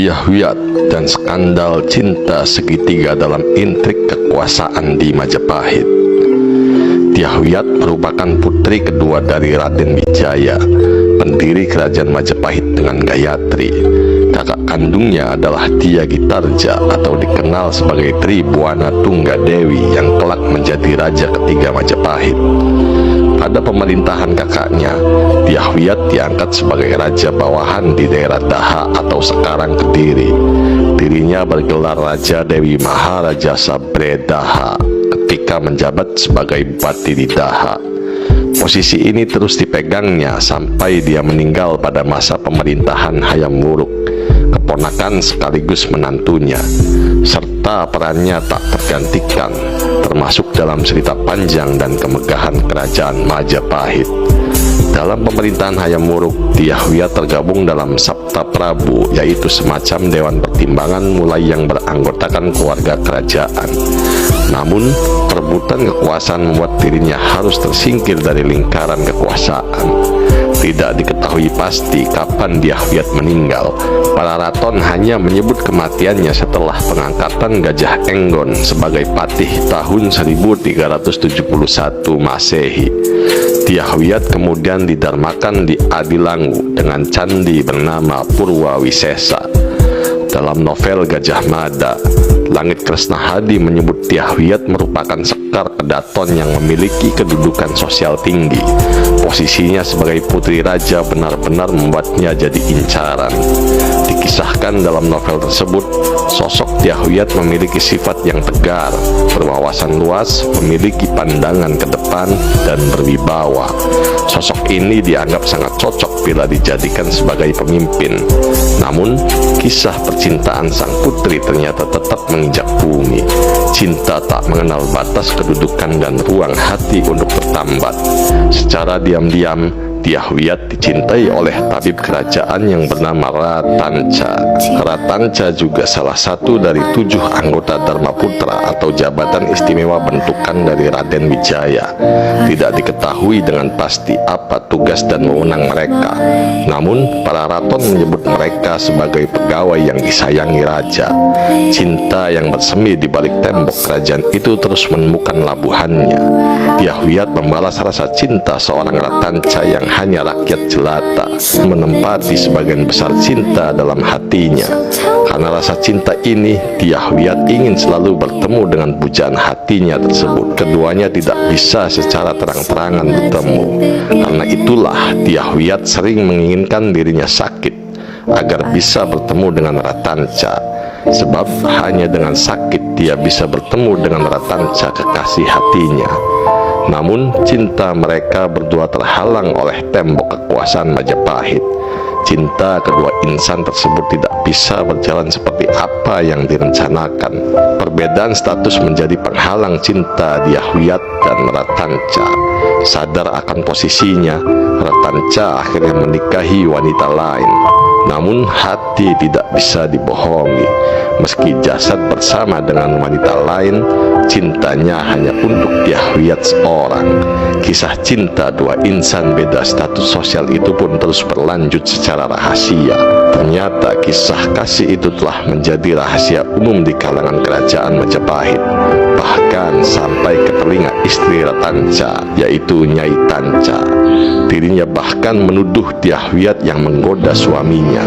Dyahwiyat dan skandal cinta segitiga dalam intrik kekuasaan di Majapahit. Dyahwiyat merupakan putri kedua dari Raden Wijaya, pendiri kerajaan Majapahit dengan Gayatri. Kakak kandungnya adalah Tyagitarja atau dikenal sebagai Tribuana Tunggadewi yang kelak menjadi raja ketiga Majapahit. Pada pemerintahan kakaknya, Dyahwiyat diangkat sebagai raja bawahan di daerah Daha atau sekarang Kediri. Dirinya bergelar Raja Dewi Maharaja Sabre Daha ketika menjabat sebagai bupati di Daha. Posisi ini terus dipegangnya sampai dia meninggal pada masa pemerintahan Hayam Wuruk, keponakan sekaligus menantunya, serta perannya tak tergantikan, termasuk dalam cerita panjang dan kemegahan kerajaan Majapahit. Dalam pemerintahan Hayam Wuruk, Dyahwiyat tergabung dalam Sabta Prabu, yaitu semacam dewan pertimbangan mulai yang beranggotakan keluarga kerajaan. Namun, perebutan kekuasaan membuat dirinya harus tersingkir dari lingkaran kekuasaan. Tidak diketahui pasti kapan Dyahwiyat meninggal. Para raton hanya menyebut kematiannya setelah pengangkatan Gajah Enggon sebagai patih tahun 1371 Masehi. Dyahwiyat kemudian didarmakan di Adilangu dengan candi bernama Purwawisesa. Dalam novel Gajah Mada, Langit Kresnahadi menyebut Dyahwiyat merupakan sekar kedaton yang memiliki kedudukan sosial tinggi. Posisinya sebagai putri raja benar-benar membuatnya jadi incaran. Dikisahkan dalam novel tersebut, sosok Dyahwiyat memiliki sifat yang tegar, berwawasan luas, memiliki pandangan ke depan, dan berwibawa. Sosok ini dianggap sangat cocok bila dijadikan sebagai pemimpin. Namun, kisah percintaan sang putri ternyata tetap menginjak bumi. Cinta tak mengenal batas kedudukan dan ruang hati untuk bertambat. Secara diam-diam, Dyahwiyat dicintai oleh tabib kerajaan yang bernama Ratanca. Ratanca juga salah satu dari 7 anggota Dharmaputra atau jabatan istimewa bentukan dari Raden Wijaya. Tidak diketahui dengan pasti apa tugas dan wewenang mereka. Namun, para raton menyebut mereka sebagai pegawai yang disayangi raja. Cinta yang bersemi di balik tembok kerajaan itu terus menemukan labuhannya. Dyahwiyat membalas rasa cinta seorang Ratanca yang hanya rakyat jelata, menempati sebagian besar cinta dalam hatinya. Karena rasa cinta ini, Dyahwiyat ingin selalu bertemu dengan pujaan hatinya tersebut. Keduanya tidak bisa secara terang-terangan bertemu. Karena itulah Dyahwiyat sering menginginkan dirinya sakit agar bisa bertemu dengan Ratanca. Sebab hanya dengan sakit dia bisa bertemu dengan Ratanca, kekasih hatinya. Namun cinta mereka berdua terhalang oleh tembok kekuasaan Majapahit. Cinta kedua insan tersebut tidak bisa berjalan seperti apa yang direncanakan. Perbedaan status menjadi penghalang cinta Dyahwiyat dan Ratanca. Sadar akan posisinya, Ratanca akhirnya menikahi wanita lain. Namun hati tidak bisa dibohongi. Meski jasad bersama dengan wanita lain, cintanya hanya untuk Dyahwiyat seorang. Kisah cinta dua insan beda status sosial itu pun terus berlanjut secara rahasia. Ternyata kisah kasih itu telah menjadi rahasia umum di kalangan kerajaan Majapahit, bahkan sampai ke telinga istri Ratanca, yaitu Nyai Tanca. Dirinya bahkan menuduh Dyahwiyat yang menggoda suaminya.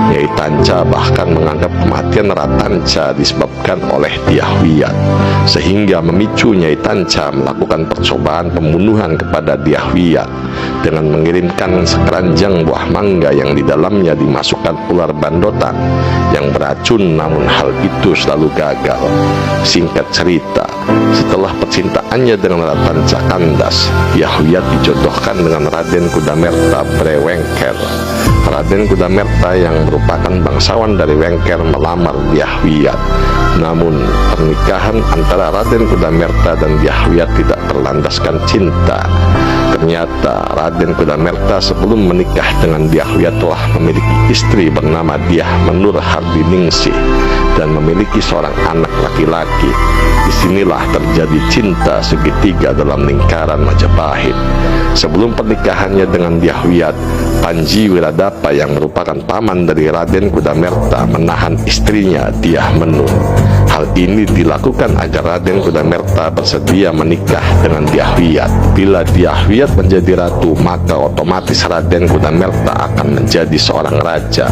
Nyai Tanca bahkan menganggap kematian Ratanca disebabkan oleh Dyahwiyat, sehingga memicu Nyai Tanca melakukan percobaan pembunuhan kepada Dyahwiyat dengan mengirimkan sekeranjang buah mangga yang di dalamnya dimasukkan ular bandotan yang beracun, namun hal itu selalu gagal. Singkat cerita, setelah percintaannya dengan Ratanca kandas, Dyahwiyat dijodohkan dengan Raden Kudamerta Brewengker. Raden Kudamerta yang merupakan bangsawan dari Wengker melamar Dyahwiyat. Namun pernikahan antara Raden Kudamerta dan Dyahwiyat tidak berlandaskan cinta. Ternyata Raden Kudamerta sebelum menikah dengan Dyahwiyat telah memiliki istri bernama Dyah Menur Hardiningsih dan memiliki seorang anak laki-laki. Disinilah terjadi cinta segitiga dalam lingkaran Majapahit. Sebelum pernikahannya dengan Dyahwiyat, Panji Wiradapa yang merupakan paman dari Raden Kudamerta menahan istrinya Dyah Menur. Hal ini dilakukan agar Raden Kudamerta bersedia menikah dengan Dyah Wiyat. Bila Dyah Wiyat menjadi ratu, maka otomatis Raden Kudamerta akan menjadi seorang raja.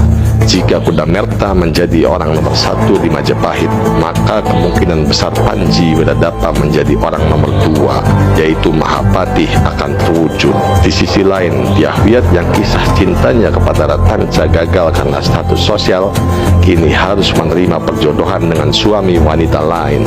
Jika Kudamerta menjadi orang nomor 1 di Majapahit, maka kemungkinan besar Panji Wiradapa menjadi orang nomor 2, yaitu Mahapatih, akan terwujud. Di sisi lain, Dyah Wiyat yang kisah cintanya kepada Ratanca gagal karena status sosial, kini harus menerima perjodohan dengan suami wanita lain.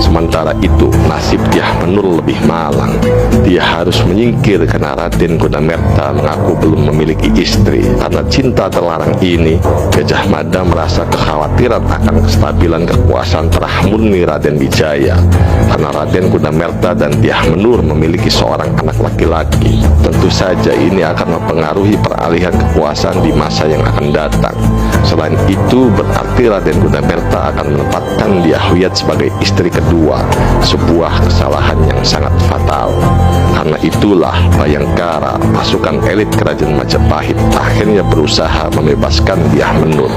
Sementara itu, nasib Dyah Menur lebih malang. Dia harus menyingkir karena Raden Kudamerta mengaku belum memiliki istri. Karena cinta terlarang ini, Gajah Mada merasa kekhawatiran akan kestabilan kekuasaan terah murni Raden Wijaya. Karena Raden Kudamerta dan Dyah Menur memiliki seorang anak laki-laki, tentu saja ini akan mempengaruhi peralihan kekuasaan di masa yang akan datang. Selain itu, berarti Raden Kudamerta akan menempatkan Dyah Wiyat sebagai istri kedua, sebuah kesalahan yang sangat fatal. Karena itulah Bayangkara, pasukan elit kerajaan Majapahit, akhirnya berusaha membebaskan Dyah Menur.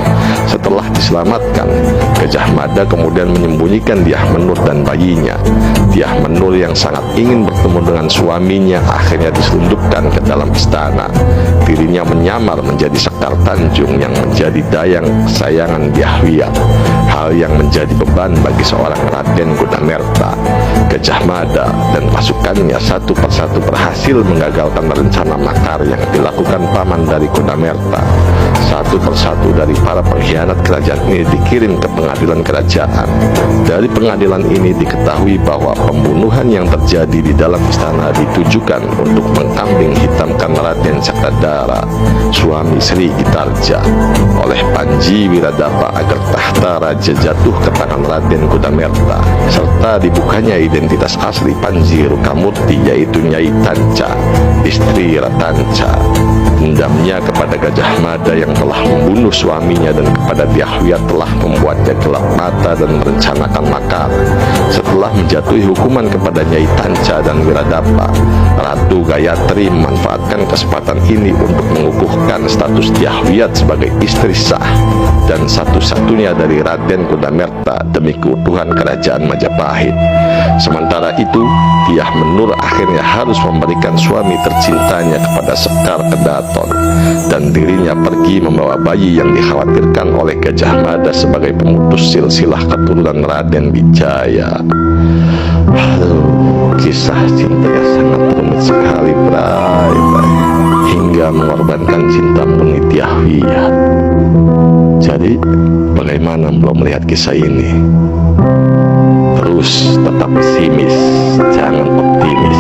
Setelah diselamatkan, Gajah Mada kemudian menyembunyikan Dyah Menur dan bayinya. Dyah Menur yang sangat ingin bertemu dengan suaminya akhirnya diselundupkan ke dalam istana. Dirinya menyamar menjadi Sekar Tanjung yang menjadi dayang kesayangan Dyah Wiyat, hal yang menjadi beban bagi seorang Raden Kudamerta. Gajah Mada dan pasukannya satu persatu berhasil menggagalkan rencana makar yang dilakukan paman dari Kudamerta. Satu persatu dari para pengkhianat kerajaan ini dikirim ke pengadilan kerajaan. Dari pengadilan ini diketahui bahwa pembunuhan yang terjadi di dalam istana ditujukan untuk mengkambing hitamkan Raden Cakradara, suami Sri Gitarja, oleh Panji Wiradapa agar tahta raja jatuh ke tangan Raden Kudamerta, serta dibukanya identitas asli Panji Rukamurti, yaitu Nyai Tanca, istri Ratanca. Dendamnya kepada Gajah Mada yang telah membunuh suaminya dan kepada Dyah Wiyat telah membuatnya gelap mata dan merencanakan makar. Setelah menjatuhi hukuman kepada Nyai Tanca dan Wiradapa, Ratu Gayatri memanfaatkan kesempatan ini untuk mengukuhkan status Dyah Wiyat sebagai istri sah dan satu-satunya dari Raden Kudamerta demi keutuhan kerajaan Majapahit. Sementara itu, Dyah Menur akhirnya harus memberikan suami tercintanya kepada Sekar Kedaton, dan dirinya pergi membawa bayi yang dikhawatirkan oleh Gajah Mada sebagai pemutus silsilah keturunan Raden Wijaya. Aduh, kisah cintanya sangat rumit sekali, bray, hingga mengorbankan cinta murni Dyah Wiyat. Jadi, bagaimana belum melihat kisah ini? Terus tetap pesimis, jangan optimis.